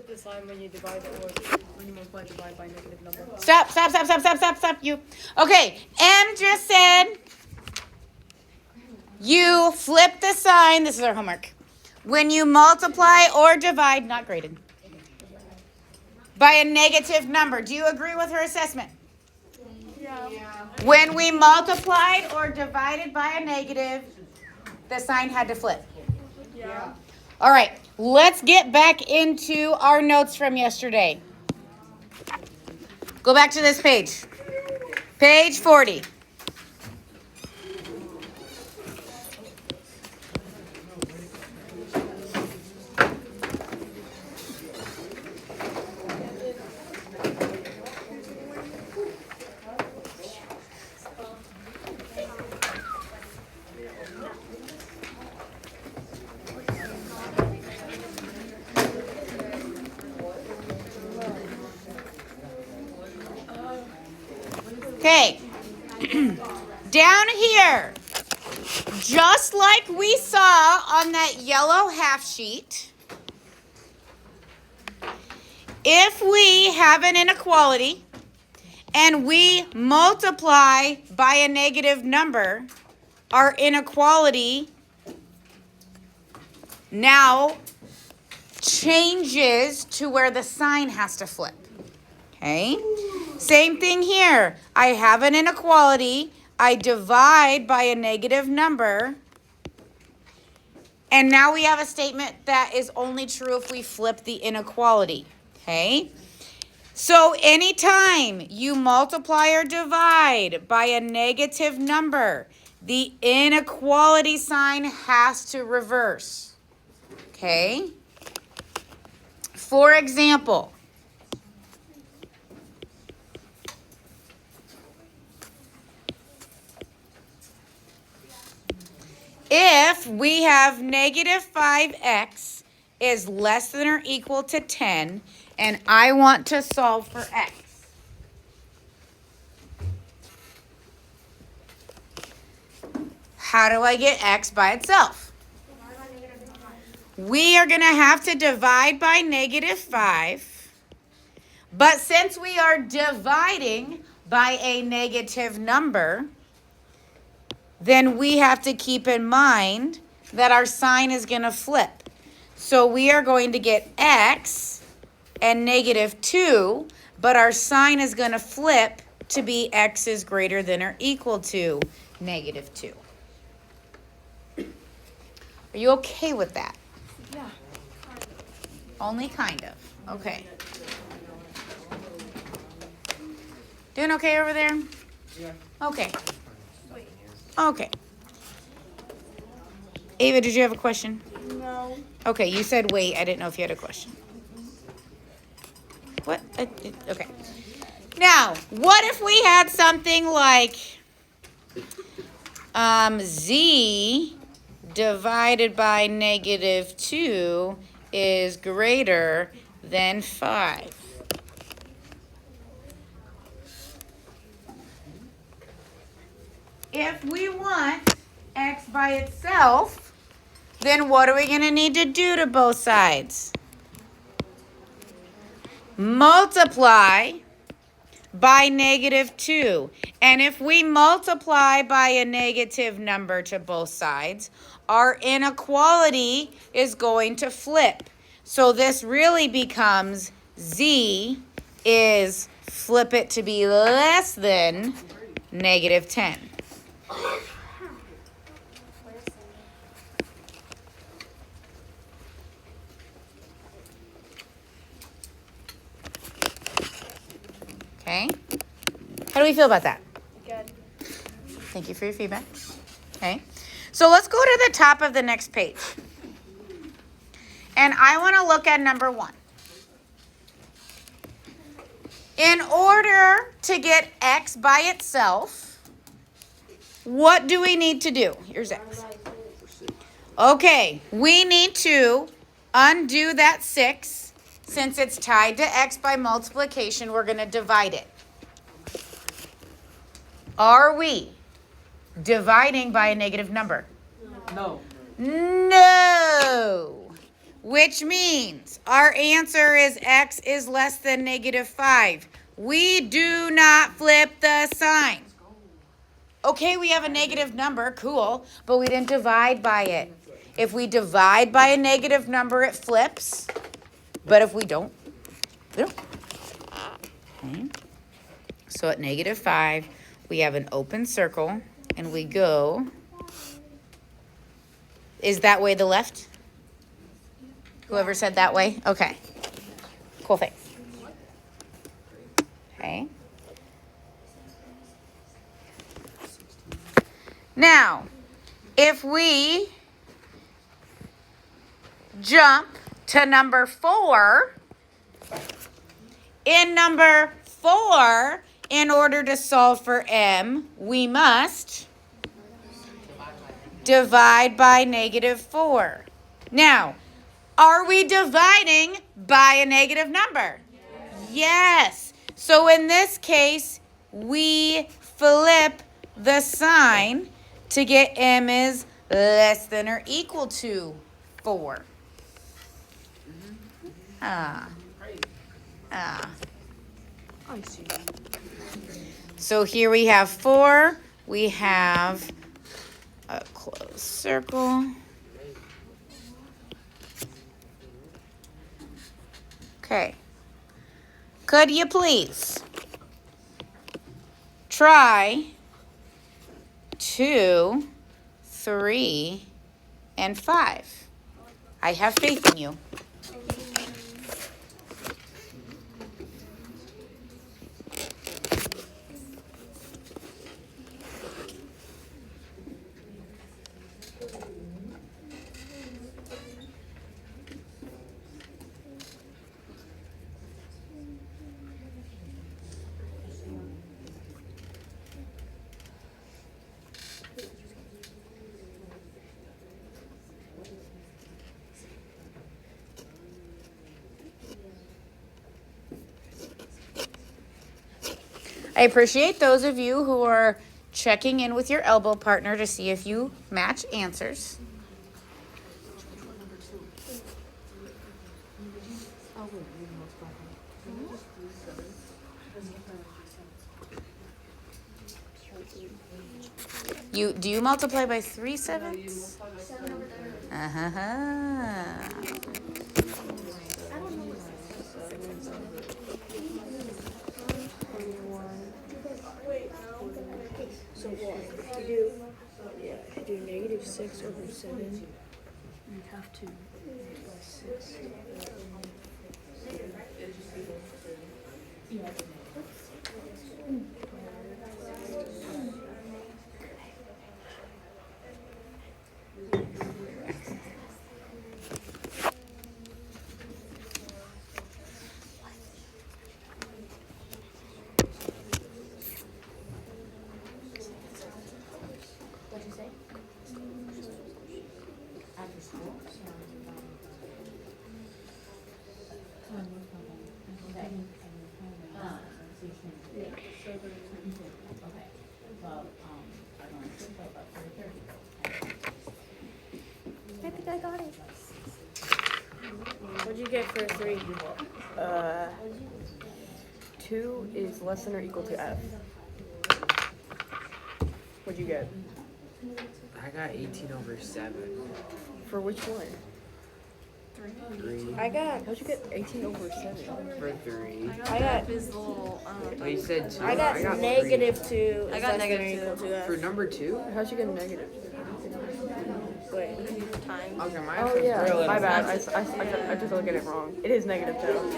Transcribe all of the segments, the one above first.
flip the sign when you divide it or when you multiply divide by a negative number. Stop, you. Okay, M just said you flip the sign. This is our homework. When you multiply or divide, not graded, by a negative number. Do you agree with her assessment? Yeah. When we multiplied or divided by a negative, the sign had to flip. Yeah. All right, let's get back into our notes from yesterday. Go back to this page. Page 40. Okay, down here, just like we saw on that yellow half sheet, if we have an inequality and we multiply by a negative number, our inequality now changes to where the sign has to flip. Okay? Same thing here. I have an inequality. I divide by a negative number. And now we have a statement that is only true if we flip the inequality. Okay? So anytime you multiply or divide by a negative number, the inequality sign has to reverse. Okay? For example, if we have negative 5x is less than or equal to 10, and I want to solve for x, how do I get x by itself? We are going to have to divide by negative 5, but since we are dividing by a negative number, then we have to keep in mind that our sign is going to flip. So we are going to get x and negative 2, but our sign is going to flip to be x is greater than or equal to negative 2. Are you okay with that? Yeah. Only kind of. Okay. Doing okay over there? Yeah. Okay. Okay. Ava, did you have a question? No. Okay, you said wait. I didn't know if you had a question. What? Okay. Now, what if we had something like z divided by negative 2 is greater than 5? If we want x by itself, then what are we going to need to do to both sides? Multiply by negative 2. And if we multiply by a negative number to both sides, our inequality is going to flip. So this really becomes z is flip it to be less than negative 10. Okay? How do we feel about that? Good. Thank you for your feedback. Okay? So let's go to the top of the next page. And I want to look at number 1. In order to get x by itself, what do we need to do? Here's x. Okay, we need to undo that 6. Since it's tied to x by multiplication, we're going to divide it. Are we dividing by a negative number? No. No. which means our answer is x is less than -5. We do not flip the sign. Okay, we have a negative number, cool, but we didn't divide by it. If we divide by a negative number, it flips, but if we don't, we don't. Okay. So at -5, we have an open circle, and we go. Is that way the left? Whoever said that way? Okay. Cool thing. Okay. Now, if we jump to number 4, in number 4, in order to solve for m, we must divide by -4. Now, are we dividing by a negative number? Yes. So in this case, we flip the sign to get m is less than or equal to 4. I see. So here we have 4. We have a closed circle. Okay. Could you please try 2, 3, and 5? I have faith in you. I appreciate those of you who are checking in with your elbow partner to see if you match answers. Do you multiply by 3 7s? So what? If you do -6 over 7, you have to multiply 6. What'd you say? After school? I think I got it. What'd you get for 3? 2 is less than or equal to f. What'd you get? I got 18 over 7. For which one? 3 I got How'd you get 18 over 7? for 3. I got Is the little, Oh, you said 2. I got three. -2. I got is less than or -2. equal to For f. number 2? How'd you get a negative? Wait. Times. Okay, my Oh answer's yeah, really my bad. nice. I just look at it wrong. It is -2.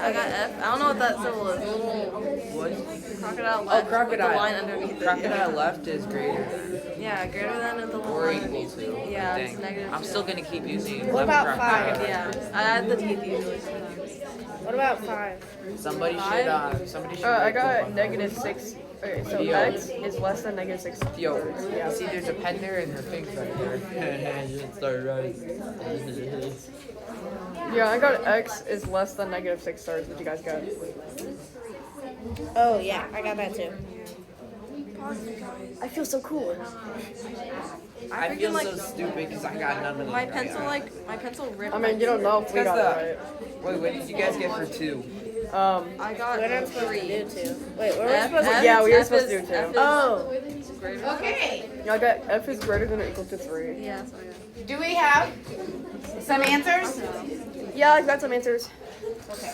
I got F. I don't know what that symbol is. A little What? crocodile left with the crocodile. line underneath it. Crocodile left is greater than Yeah, greater than with the little or line equal underneath to. it. Yeah, I it's think. negative. I'm still gonna keep using it. What about crocodile. 5? Yeah, I add the teeth usually. What about 5? Somebody should I write got the- -6. Okay, so Yo. x is less than -6. Yo, Yeah. see, there's a pen there and her thing's right there. You should start writing. Yeah, I got x is less than -6 stars. What you guys got? Oh yeah, I got that too. I feel so cool. I feel so stupid because I got none of them. My pencil ripped. I mean, you don't know if we Because got it wait, what did you guys get for 2? right. I got We're not supposed to 3. do two. Wait, what were we F- supposed to? F- Yeah, we were F supposed to is- do two. F is- Oh. Okay. Yeah, I got F is greater than or equal to 3. Yeah, that's what I got. Do we have some answers? Yeah, I've got some answers. Okay.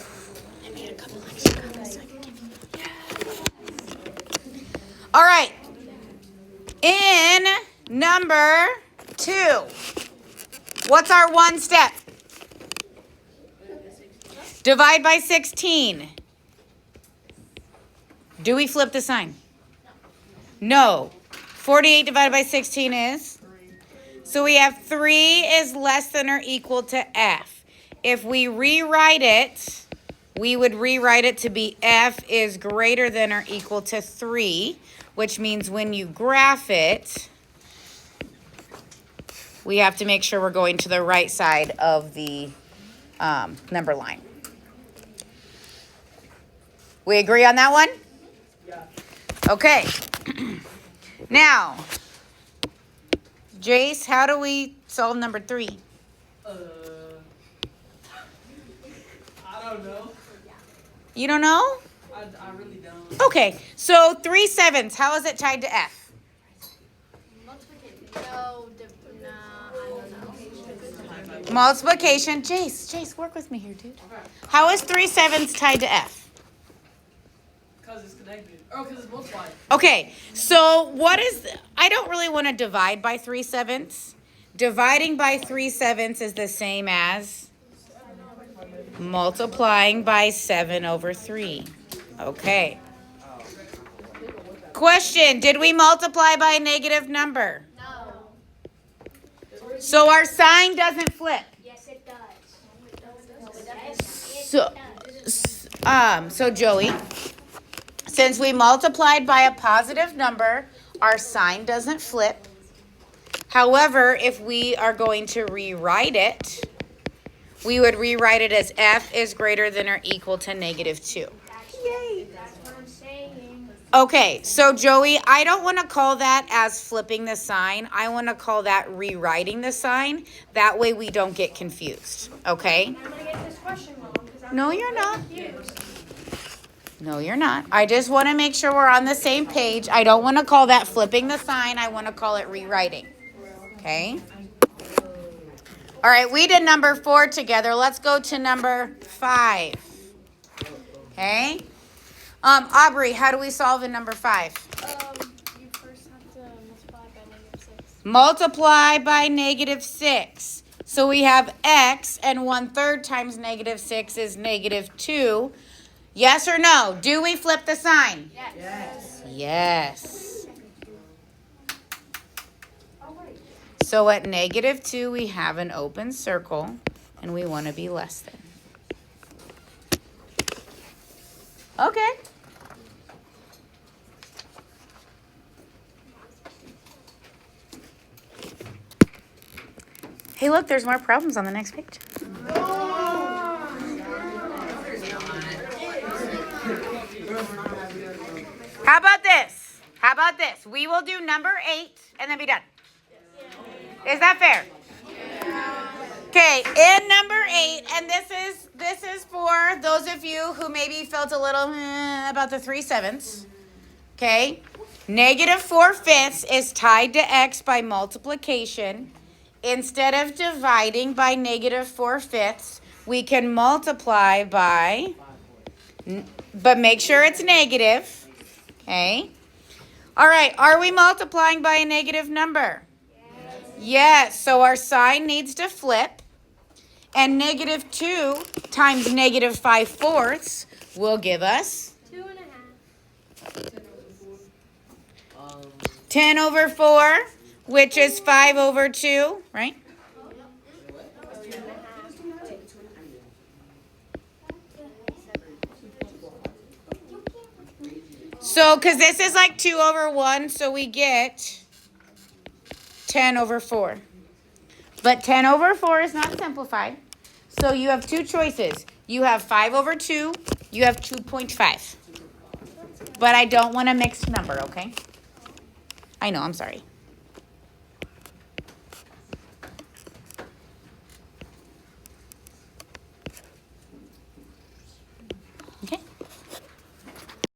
All right. In number 2, what's our one step? Divide by 16. Do we flip the sign? No. 48 divided by 16 is? So we have 3 is less than or equal to F. If we rewrite it, we would rewrite it to be F is greater than or equal to 3, which means when you graph it, we have to make sure we're going to the right side of the number line. We agree on that one? Yeah. Okay. Now, Jace, how do we solve number 3? I don't know. You don't know? I really don't. Okay, so 3/7, how is it tied to F? Multiplication. Jace, work with me here, dude. How is 3/7 tied to F? Because it's connected. Oh, because it's multiplied. Okay, so what is, I don't really want to divide by 3/7. Dividing by 3/7 is the same as multiplying by 7/3. Okay. Question, did we multiply by a negative number? No. So our sign doesn't flip. Yes, it does. So Joey, since we multiplied by a positive number, our sign doesn't flip. However, if we are going to rewrite it, we would rewrite it as F is greater than or equal to -2. Yay. That's what I'm saying. Okay, so Joey, I don't want to call that as flipping the sign. I want to call that rewriting the sign. That way we don't get confused, okay? I'm going to get this question wrong because I'm No, you're not. confused. No, you're not. I just want to make sure we're on the same page. I don't want to call that flipping the sign. I want to call it rewriting, okay? All right, we did number 4 together. Let's go to number 5, okay? Aubrey, how do we solve in number 5? You first have to multiply by -6. Multiply by -6. So we have x, and 1/3 times -6 is -2. Yes or no? Do we flip the sign? Yes. Yes. So at -2, we have an open circle, and we want to be less than. Okay. Hey, look, there's more problems on the next page. How about this? How about this? We will do number 8 and then be done. Is that fair? Okay, in number 8, and this is for those of you who maybe felt a little about the 3/7. Okay, -4/5 is tied to x by multiplication. Instead of dividing by -4/5, we can multiply by, but make sure it's negative. Okay. All right, are we multiplying by a negative number? Yes, so our sign needs to flip, and -2 times -5/4 will give us 2.5. 10/4, which is 5/2, right? So, because this is like 2/1, so we get 10/4. But 10/4 is not simplified. So you have two choices. You have 5/2, you have 2.5. But I don't want a mixed number, okay? I know, I'm sorry.